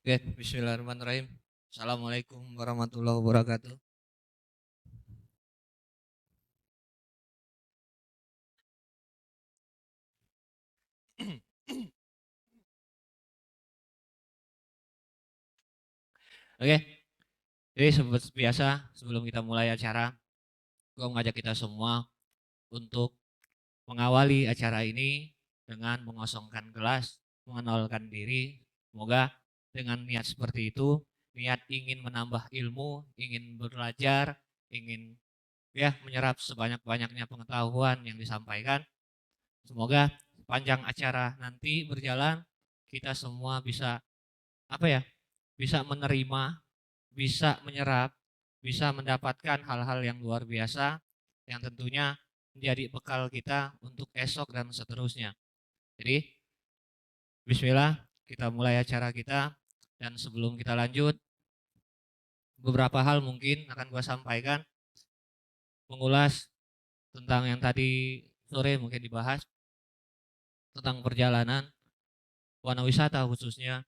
Oke, bismillahirrahmanirrahim. Assalamualaikum warahmatullahi wabarakatuh. Oke, jadi seperti biasa sebelum kita mulai acara, gue mengajak kita semua untuk mengawali acara ini dengan mengosongkan gelas, mengenalkan diri. Semoga dengan niat seperti itu, niat ingin menambah ilmu, ingin belajar, ingin menyerap sebanyak-banyaknya pengetahuan yang disampaikan. Semoga panjang acara nanti berjalan, kita semua bisa apa ya bisa menerima, bisa menyerap, bisa mendapatkan hal-hal yang luar biasa yang tentunya menjadi bekal kita untuk esok dan seterusnya. Jadi, bismillah, kita mulai acara kita dan sebelum kita lanjut, beberapa hal mungkin akan gua sampaikan mengulas tentang yang tadi sore mungkin dibahas tentang perjalanan warna wisata khususnya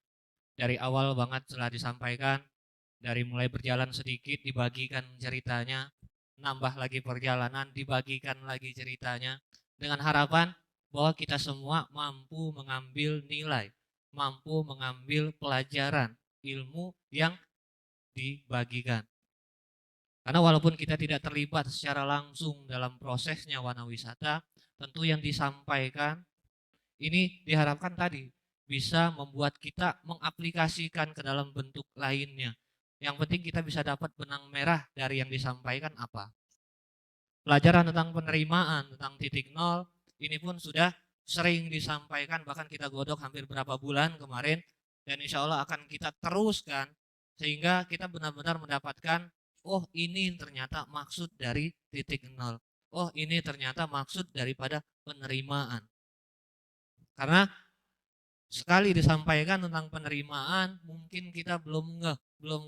dari awal banget telah disampaikan. Dari mulai berjalan sedikit dibagikan ceritanya, nambah lagi perjalanan dibagikan lagi ceritanya, dengan harapan bahwa kita semua mampu mengambil nilai, mampu mengambil pelajaran, ilmu yang dibagikan. Karena walaupun kita tidak terlibat secara langsung dalam prosesnya warna wisata, tentu yang disampaikan ini diharapkan tadi bisa membuat kita mengaplikasikan ke dalam bentuk lainnya. Yang penting kita bisa dapat benang merah dari yang disampaikan apa. Pelajaran tentang penerimaan, tentang titik nol, ini pun sudah sering disampaikan, bahkan kita godok hampir berapa bulan kemarin, dan insya Allah akan kita teruskan, sehingga kita benar-benar mendapatkan, oh ini ternyata maksud dari titik nol. Oh ini ternyata maksud daripada penerimaan. Karena sekali disampaikan tentang penerimaan, mungkin kita belum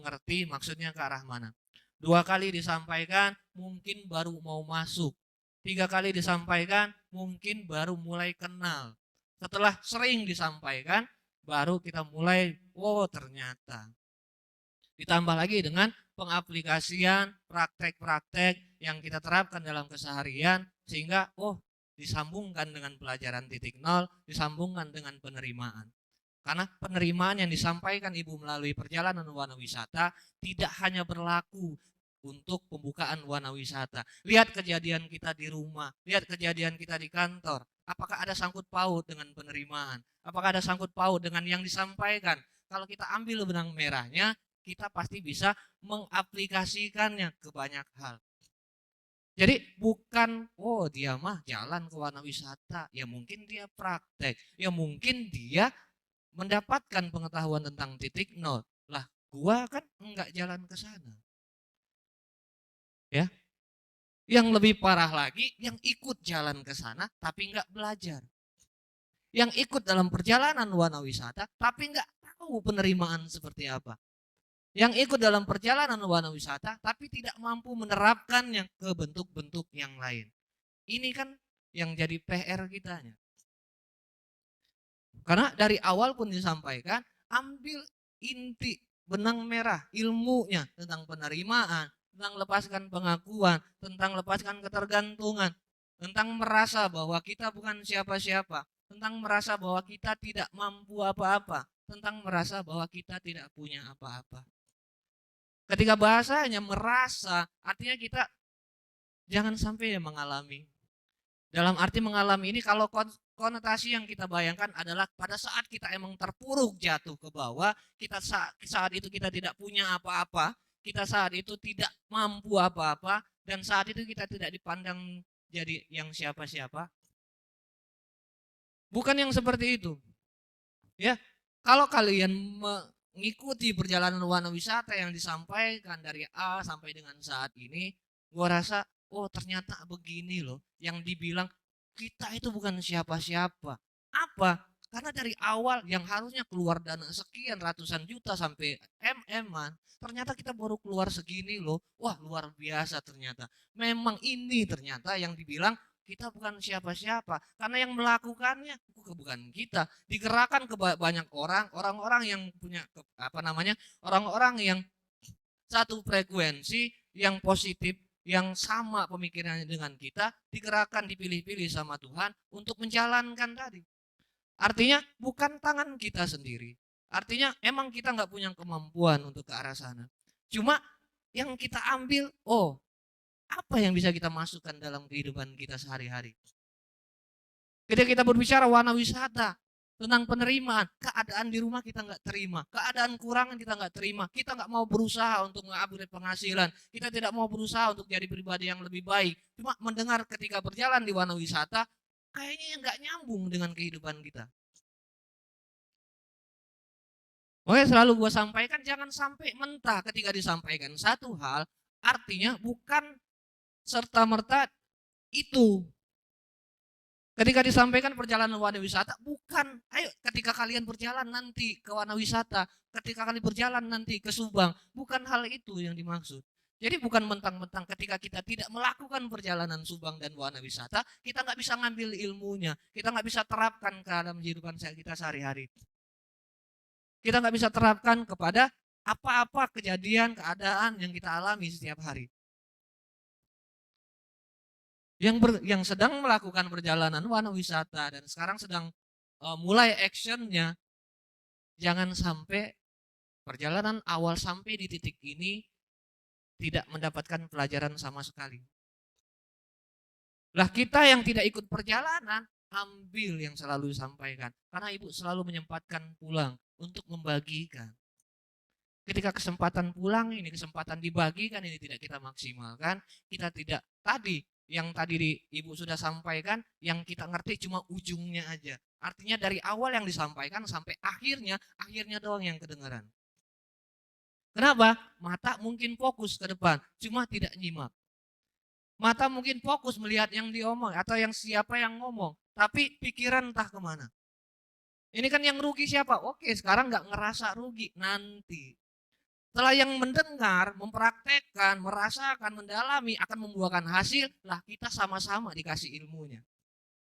ngerti maksudnya ke arah mana. Dua kali disampaikan, mungkin baru mau masuk. Tiga kali disampaikan, mungkin baru mulai kenal. Setelah sering disampaikan, baru kita mulai, oh ternyata. Ditambah lagi dengan pengaplikasian praktek-praktek yang kita terapkan dalam keseharian, sehingga disambungkan dengan pelajaran titik nol, disambungkan dengan penerimaan. Karena penerimaan yang disampaikan Ibu melalui perjalanan warna wisata tidak hanya berlaku untuk pembukaan warna wisata. Lihat kejadian kita di rumah, lihat kejadian kita di kantor. Apakah ada sangkut paut dengan penerimaan? Apakah ada sangkut paut dengan yang disampaikan? Kalau kita ambil benang merahnya, kita pasti bisa mengaplikasikannya ke banyak hal. Jadi bukan, oh dia mah jalan ke warna wisata, ya mungkin dia praktek, ya mungkin dia mendapatkan pengetahuan tentang titik nol. Lah, gua kan enggak jalan ke sana. Ya. Yang lebih parah lagi, yang ikut jalan ke sana tapi enggak belajar. Yang ikut dalam perjalanan warna wisata tapi enggak tahu penerimaan seperti apa. Yang ikut dalam perjalanan warna wisata tapi tidak mampu menerapkannya ke bentuk-bentuk yang lain. Ini kan yang jadi PR kita. Karena dari awal pun disampaikan, ambil inti benang merah ilmunya tentang penerimaan, tentang lepaskan pengakuan, tentang lepaskan ketergantungan, tentang merasa bahwa kita bukan siapa-siapa, tentang merasa bahwa kita tidak mampu apa-apa, tentang merasa bahwa kita tidak punya apa-apa. Ketika bahasanya merasa, artinya kita jangan sampai mengalami. Dalam arti mengalami ini kalau konotasi yang kita bayangkan adalah pada saat kita emang terpuruk jatuh ke bawah, kita saat itu kita tidak punya apa-apa, kita saat itu tidak mampu apa-apa, dan saat itu kita tidak dipandang jadi yang siapa-siapa. Bukan yang seperti itu. Ya, kalau kalian mengikuti perjalanan warna wisata yang disampaikan dari A sampai dengan saat ini, gua rasa oh ternyata begini loh yang dibilang kita itu bukan siapa-siapa. Apa? Karena dari awal yang harusnya keluar dana sekian ratusan juta sampai MM-an, ternyata kita baru keluar segini loh. Wah, luar biasa ternyata. Memang ini ternyata yang dibilang kita bukan siapa-siapa. Karena yang melakukannya bukan kita. Digerakkan ke banyak orang, orang-orang yang punya orang-orang yang satu frekuensi, yang positif, yang sama pemikirannya dengan kita, digerakkan, dipilih-pilih sama Tuhan untuk menjalankan tadi. Artinya bukan tangan kita sendiri. Artinya emang kita nggak punya kemampuan untuk ke arah sana. Cuma yang kita ambil, apa yang bisa kita masukkan dalam kehidupan kita sehari-hari. Ketika kita berbicara warna wisata, tentang penerimaan, keadaan di rumah kita nggak terima, keadaan kurangan kita nggak terima, kita nggak mau berusaha untuk mengupgrade penghasilan, kita tidak mau berusaha untuk jadi pribadi yang lebih baik. Cuma mendengar ketika berjalan di warna wisata, kayaknya nggak nyambung dengan kehidupan kita. Makanya selalu gue sampaikan, jangan sampai mentah ketika disampaikan satu hal, artinya bukan serta-merta itu. Ketika disampaikan perjalanan warna wisata, bukan, ayo ketika kalian berjalan nanti ke warna wisata, ketika kalian berjalan nanti ke Subang, bukan hal itu yang dimaksud. Jadi bukan mentang-mentang ketika kita tidak melakukan perjalanan Subang dan warna wisata, kita nggak bisa ngambil ilmunya, kita nggak bisa terapkan ke dalam kehidupan kita sehari-hari. Kita nggak bisa terapkan kepada apa-apa kejadian, keadaan yang kita alami setiap hari. Yang sedang melakukan perjalanan warna wisata dan sekarang sedang mulai actionnya, jangan sampai perjalanan awal sampai di titik ini tidak mendapatkan pelajaran sama sekali. Lah kita yang tidak ikut perjalanan, ambil yang selalu disampaikan. Karena ibu selalu menyempatkan pulang untuk membagikan. Ketika kesempatan pulang ini, kesempatan dibagikan ini tidak kita maksimalkan, kita tidak tadi yang tadi ibu sudah sampaikan, yang kita ngerti cuma ujungnya aja. Artinya dari awal yang disampaikan sampai akhirnya doang yang kedengaran. Kenapa? Mata mungkin fokus ke depan, cuma tidak nyimak. Mata mungkin fokus melihat yang diomong atau yang siapa yang ngomong, tapi pikiran entah kemana. Ini kan yang rugi siapa? Oke, sekarang nggak ngerasa rugi, nanti. Setelah yang mendengar, mempraktekkan, merasakan, mendalami, akan membuahkan hasil, lah kita sama-sama dikasih ilmunya.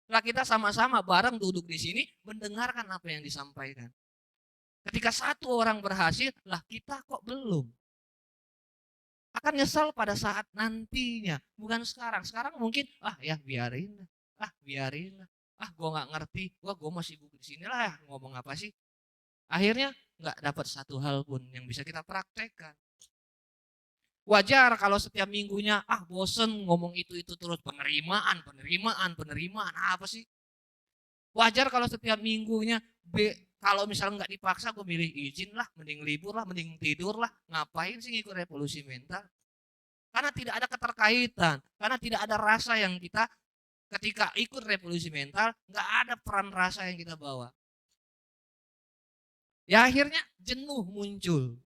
Lah kita sama-sama bareng duduk di sini, mendengarkan apa yang disampaikan. Ketika satu orang berhasil, lah kita kok belum. Akan nyesal pada saat nantinya, bukan sekarang. Sekarang mungkin, biarin lah, biarin lah. Gue nggak ngerti, gue masih sibuk di sini lah, ngomong apa sih? Akhirnya nggak dapat satu hal pun yang bisa kita praktekkan. Wajar kalau setiap minggunya bosen ngomong itu terus, penerimaan apa sih? Wajar kalau setiap minggunya kalau misalnya nggak dipaksa gue milih izin lah, mending libur lah, mending tidur lah, ngapain sih ngikut revolusi mental? Karena tidak ada keterkaitan, karena tidak ada rasa yang kita ketika ikut revolusi mental, nggak ada peran rasa yang kita bawa. Ya akhirnya jenuh muncul.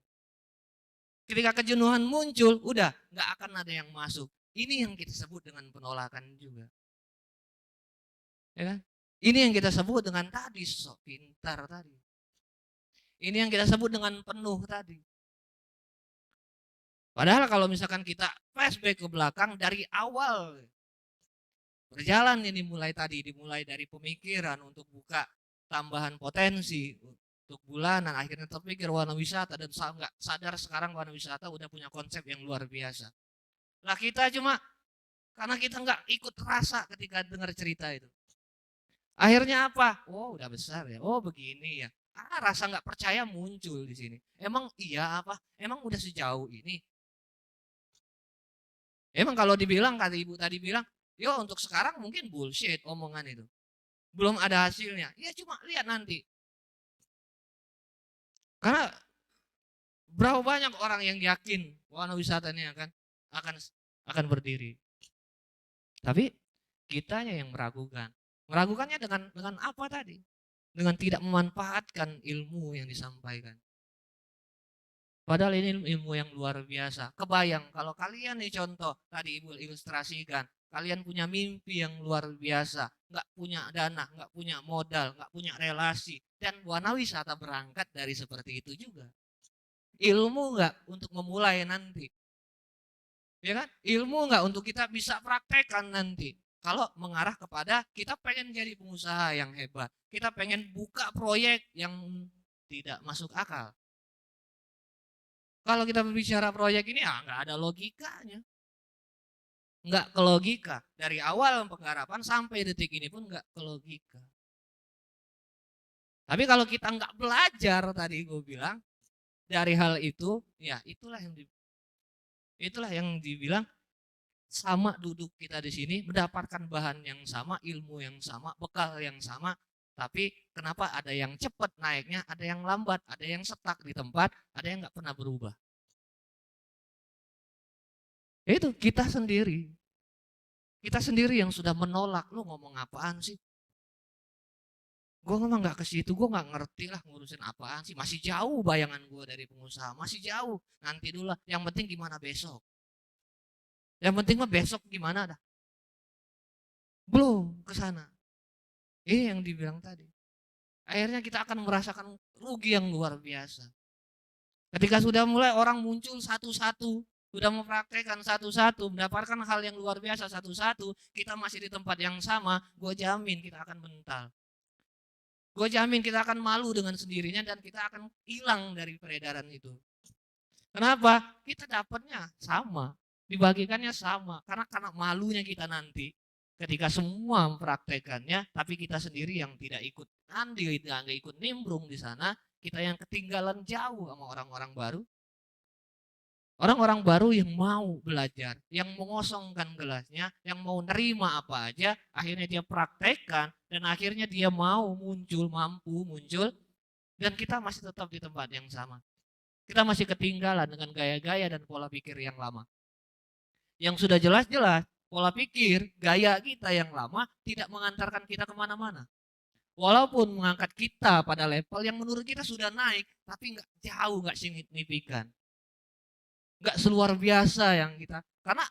Ketika kejenuhan muncul, udah nggak akan ada yang masuk. Ini yang kita sebut dengan penolakan juga. Ya kan? Ini yang kita sebut dengan tadi sok pintar tadi. Ini yang kita sebut dengan penuh tadi. Padahal kalau misalkan kita flashback ke belakang dari awal berjalan ini dimulai dari pemikiran untuk buka tambahan potensi untuk bulanan, akhirnya terpikir warna wisata dan nggak sadar sekarang warna wisata udah punya konsep yang luar biasa. Lah kita cuma karena kita nggak ikut rasa ketika dengar cerita itu. Akhirnya apa? Udah besar ya. Begini ya. Rasa nggak percaya muncul di sini. Emang iya apa? Emang udah sejauh ini? Emang kalau dibilang kata ibu tadi bilang, untuk sekarang mungkin bullshit omongan itu. Belum ada hasilnya. Ya cuma lihat nanti. Karena berapa banyak orang yang yakin warna wisata ini akan berdiri. Tapi kitanya yang meragukan. Meragukannya dengan apa tadi? Dengan tidak memanfaatkan ilmu yang disampaikan. Padahal ini ilmu yang luar biasa. Kebayang kalau kalian nih contoh, tadi ibu ilustrasikan, kalian punya mimpi yang luar biasa, nggak punya dana, nggak punya modal, nggak punya relasi, dan warna wisata berangkat dari seperti itu juga. Ilmu nggak untuk memulai nanti, ya kan? Ilmu nggak untuk kita bisa praktekkan nanti. kalau mengarah kepada kita pengen jadi pengusaha yang hebat, kita pengen buka proyek yang tidak masuk akal. Kalau kita berbicara proyek ini ya nggak ada logikanya. Nggak ke logika. Dari awal penggarapan sampai detik ini pun nggak ke logika. Tapi kalau kita nggak belajar tadi gue bilang dari hal itu, ya itulah yang dibilang sama duduk kita di sini mendapatkan bahan yang sama, ilmu yang sama, bekal yang sama. Tapi kenapa ada yang cepat naiknya, ada yang lambat, ada yang stuck di tempat, ada yang nggak pernah berubah. Itu kita sendiri. Kita sendiri yang sudah menolak. Lu ngomong apaan sih? Gue ngomong nggak ke situ, gue nggak ngerti lah ngurusin apaan sih. Masih jauh bayangan gue dari pengusaha, masih jauh. Nanti dulu lah. Yang penting gimana besok. Yang penting mah besok gimana dah. Belum ke sana. Ini yang dibilang tadi. Akhirnya kita akan merasakan rugi yang luar biasa. Ketika sudah mulai orang muncul satu-satu, sudah mempraktekkan satu-satu, mendapatkan hal yang luar biasa satu-satu, kita masih di tempat yang sama, gue jamin kita akan mental. Gue jamin kita akan malu dengan sendirinya dan kita akan hilang dari peredaran itu. Kenapa? Kita dapatnya sama, dibagikannya sama. Karena malunya kita nanti ketika semua mempraktekannya, tapi kita sendiri yang tidak ikut andil, tidak ikut nimbrung di sana, kita yang ketinggalan jauh sama orang-orang baru. Orang-orang baru yang mau belajar, yang mengosongkan gelasnya, yang mau nerima apa aja, akhirnya dia praktekkan, dan akhirnya dia mau muncul, mampu muncul, dan kita masih tetap di tempat yang sama. Kita masih ketinggalan dengan gaya-gaya dan pola pikir yang lama. Yang sudah jelas-jelas, pola pikir, gaya kita yang lama tidak mengantarkan kita kemana-mana. Walaupun mengangkat kita pada level yang menurut kita sudah naik, tapi nggak jauh, nggak signifikan. Nggak seluar biasa yang kita, karena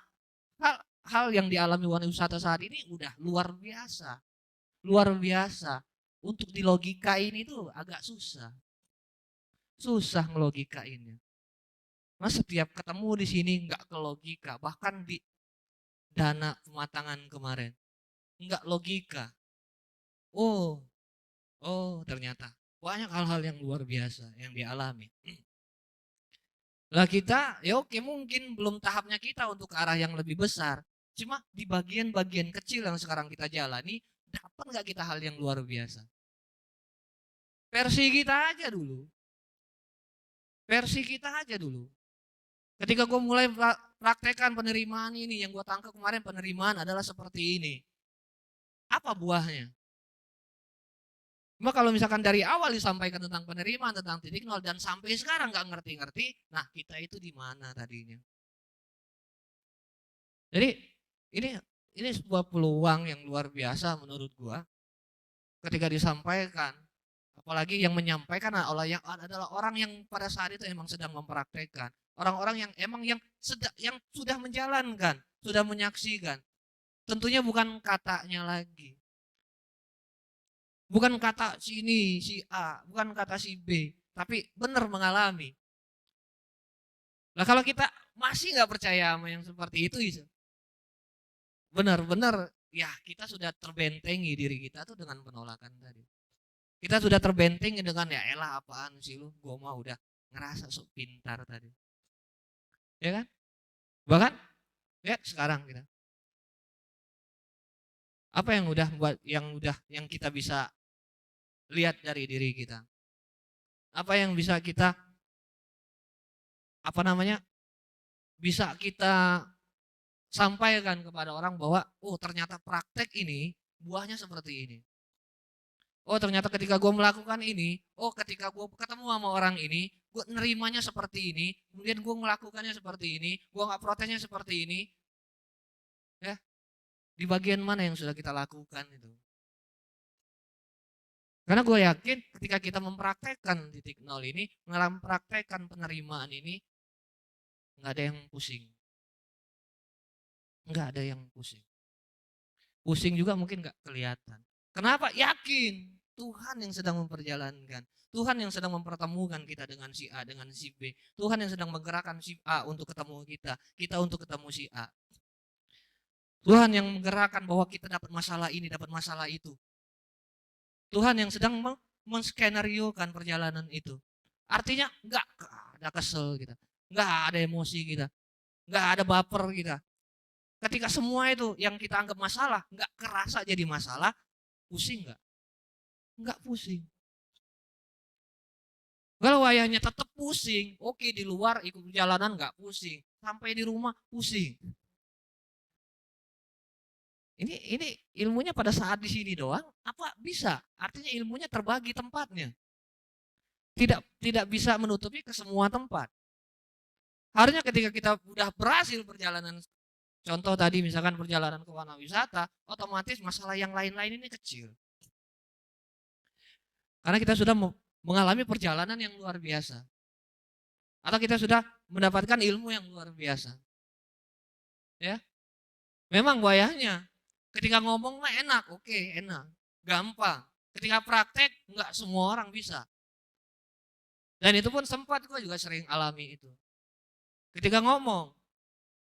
hal yang dialami wanita saat ini udah luar biasa, luar biasa. Untuk dilogikain itu agak susah ngelogikainnya. Mas setiap ketemu di sini nggak ke logika, bahkan di dana pematangan kemarin nggak logika. Oh, ternyata banyak hal-hal yang luar biasa yang dialami. Lah kita, ya oke mungkin belum tahapnya kita untuk ke arah yang lebih besar. Cuma di bagian-bagian kecil yang sekarang kita jalani, dapat nggak kita hal yang luar biasa? Versi kita aja dulu. Versi kita aja dulu. Ketika gue mulai praktekan penerimaan ini, yang gue tangkap kemarin penerimaan adalah seperti ini. Apa buahnya? Cuma kalau misalkan dari awal disampaikan tentang penerimaan, tentang titik nol, dan sampai sekarang nggak ngerti-ngerti, nah kita itu di mana tadinya? Jadi ini sebuah peluang yang luar biasa menurut gua ketika disampaikan, apalagi yang menyampaikan adalah orang yang pada saat itu emang sedang mempraktekkan, orang-orang yang emang yang sudah menjalankan, sudah menyaksikan. Tentunya bukan katanya lagi. Bukan kata si ini, si A, bukan kata si B, tapi benar mengalami. Nah kalau kita masih nggak percaya sama yang seperti itu, benar-benar ya kita sudah terbentengi diri kita tuh dengan penolakan tadi. Kita sudah terbentengi dengan ya elah apaan sih lu, gue mah udah ngerasa sok pintar tadi. Ya kan? Bahkan ya sekarang kita. Apa yang udah buat yang kita bisa lihat dari diri kita? Apa yang bisa kita bisa kita sampaikan kepada orang bahwa ternyata praktek ini buahnya seperti ini. Ternyata ketika gue melakukan ini, ketika gue ketemu sama orang ini, gue nerimanya seperti ini, kemudian gue melakukannya seperti ini, gue nggak protesnya seperti ini. Ya, di bagian mana yang sudah kita lakukan itu? Karena gue yakin ketika kita mempraktekkan titik nol ini, mempraktekkan penerimaan ini, nggak ada yang pusing. Nggak ada yang pusing. Pusing juga mungkin nggak kelihatan. Kenapa? Yakin Tuhan yang sedang memperjalankan. Tuhan yang sedang mempertemukan kita dengan si A, dengan si B. Tuhan yang sedang menggerakkan si A untuk ketemu kita. Kita untuk ketemu si A. Tuhan yang menggerakkan bahwa kita dapat masalah ini, dapat masalah itu. Tuhan yang sedang menskenariokan perjalanan itu. Artinya enggak ada kesel kita, enggak ada emosi kita, enggak ada baper kita. Ketika semua itu yang kita anggap masalah, enggak kerasa jadi masalah, pusing enggak? Enggak pusing. Kalau ayahnya tetap pusing, oke di luar ikut perjalanan enggak pusing. Sampai di rumah pusing. Ini ilmunya pada saat di sini doang, apa bisa? Artinya ilmunya terbagi tempatnya. Tidak bisa menutupi ke semua tempat. Harusnya ketika kita udah berhasil perjalanan, contoh tadi misalkan perjalanan ke warna wisata, otomatis masalah yang lain-lain ini kecil. Karena kita sudah mengalami perjalanan yang luar biasa. Atau kita sudah mendapatkan ilmu yang luar biasa. Ya, memang wayahnya ketika ngomong mah enak, oke, enak, gampang. Ketika praktek nggak semua orang bisa. Dan itu pun sempat gue juga sering alami itu. Ketika ngomong,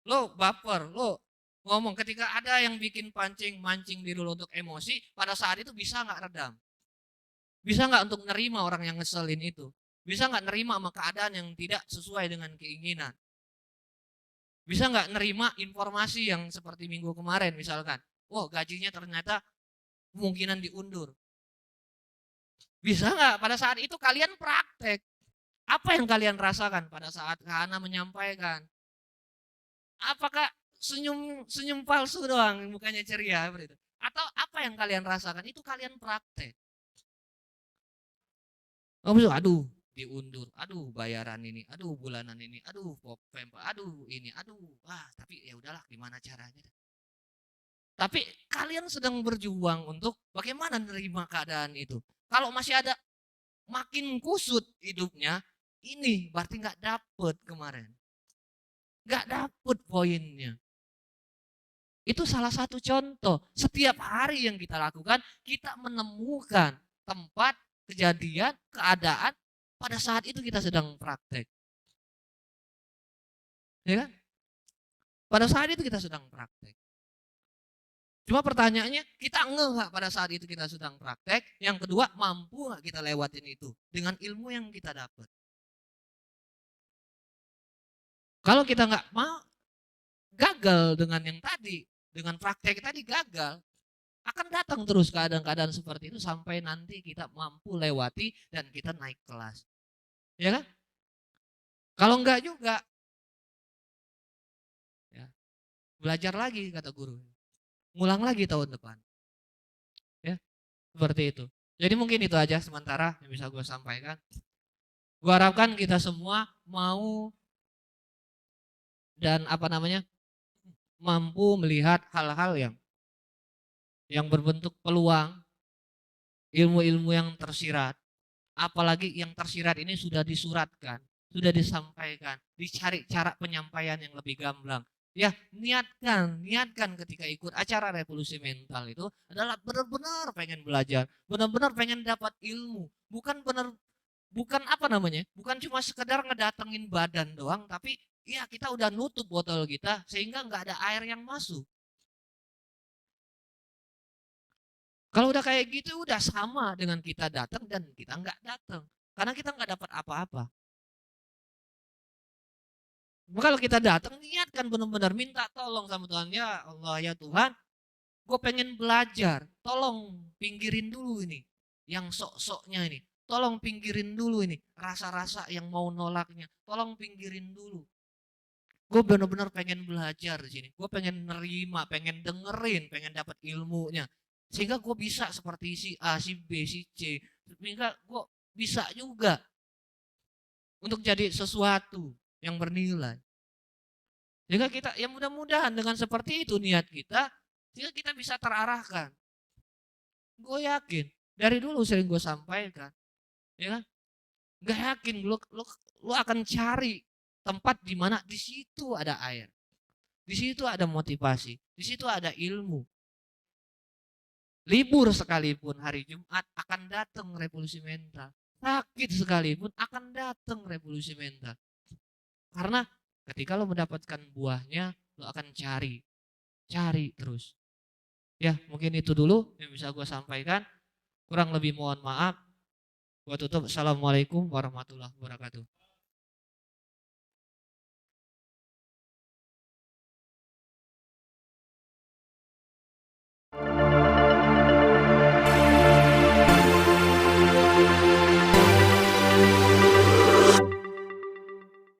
lo baper, lo ngomong ketika ada yang bikin mancing diri lo untuk emosi, pada saat itu bisa nggak redam? Bisa nggak untuk nerima orang yang ngeselin itu? Bisa nggak nerima sama keadaan yang tidak sesuai dengan keinginan? Bisa nggak nerima informasi yang seperti minggu kemarin misalkan, wah gajinya ternyata kemungkinan diundur. Bisa nggak pada saat itu kalian praktek? Apa yang kalian rasakan pada saat Hana menyampaikan? Apakah senyum palsu doang, mukanya ceria seperti itu? Atau apa yang kalian rasakan? Itu kalian praktek. Aduh diundur, aduh bayaran ini, aduh bulanan ini, aduh pempa, aduh ini, aduh, tapi ya udahlah gimana caranya. Tapi kalian sedang berjuang untuk bagaimana menerima keadaan itu. Kalau masih ada makin kusut hidupnya, ini berarti nggak dapet kemarin. Nggak dapet poinnya. Itu salah satu contoh. Setiap hari yang kita lakukan, kita menemukan tempat, kejadian, keadaan, pada saat itu kita sedang praktek. Ya kan? Pada saat itu kita sedang praktek. Cuma pertanyaannya, kita nggak pada saat itu kita sedang praktek. Yang kedua, mampu nggak kita lewatin itu dengan ilmu yang kita dapat. Kalau kita nggak mau, gagal dengan yang tadi, dengan praktek tadi gagal, akan datang terus keadaan-keadaan seperti itu sampai nanti kita mampu lewati dan kita naik kelas. Ya kan? Kalau enggak juga, ya, belajar lagi kata guru. Ngulang lagi tahun depan. Ya, seperti itu. Jadi mungkin itu aja sementara yang bisa gue sampaikan. Gue harapkan kita semua mau dan mampu melihat hal-hal yang berbentuk peluang, ilmu-ilmu yang tersirat. Apalagi yang tersirat ini sudah disuratkan, sudah disampaikan, dicari cara penyampaian yang lebih gamblang. Ya, niatkan ketika ikut acara revolusi mental itu adalah benar-benar pengen belajar, benar-benar pengen dapat ilmu, bukan bukan cuma sekedar ngedatengin badan doang, tapi ya kita udah nutup botol kita sehingga nggak ada air yang masuk. Kalau udah kayak gitu udah sama dengan kita datang dan kita nggak datang, karena kita nggak dapat apa-apa. Kalau kita datang niatkan benar-benar minta tolong sama Tuhan, ya Allah ya Tuhan, gue pengen belajar, tolong pinggirin dulu ini, yang sok-soknya ini, tolong pinggirin dulu ini, rasa-rasa yang mau nolaknya, tolong pinggirin dulu. Gue benar-benar pengen belajar di sini, gue pengen nerima, pengen dengerin, pengen dapat ilmunya, sehingga gue bisa seperti si A, si B, si C, sehingga gue bisa juga untuk jadi sesuatu yang bernilai. Sehingga kita ya mudah-mudahan dengan seperti itu niat kita, sehingga kita bisa terarahkan. Gue yakin dari dulu sering gue sampaikan, ya kan? Gak yakin lu akan cari tempat di mana di situ ada air, di situ ada motivasi, di situ ada ilmu. Libur sekalipun hari Jumat akan datang revolusi mental. Sakit sekalipun akan datang revolusi mental. Karena ketika lo mendapatkan buahnya, lo akan cari cari terus. Ya mungkin itu dulu yang bisa gue sampaikan. Kurang lebih mohon maaf. Gua tutup. Assalamualaikum warahmatullahi wabarakatuh.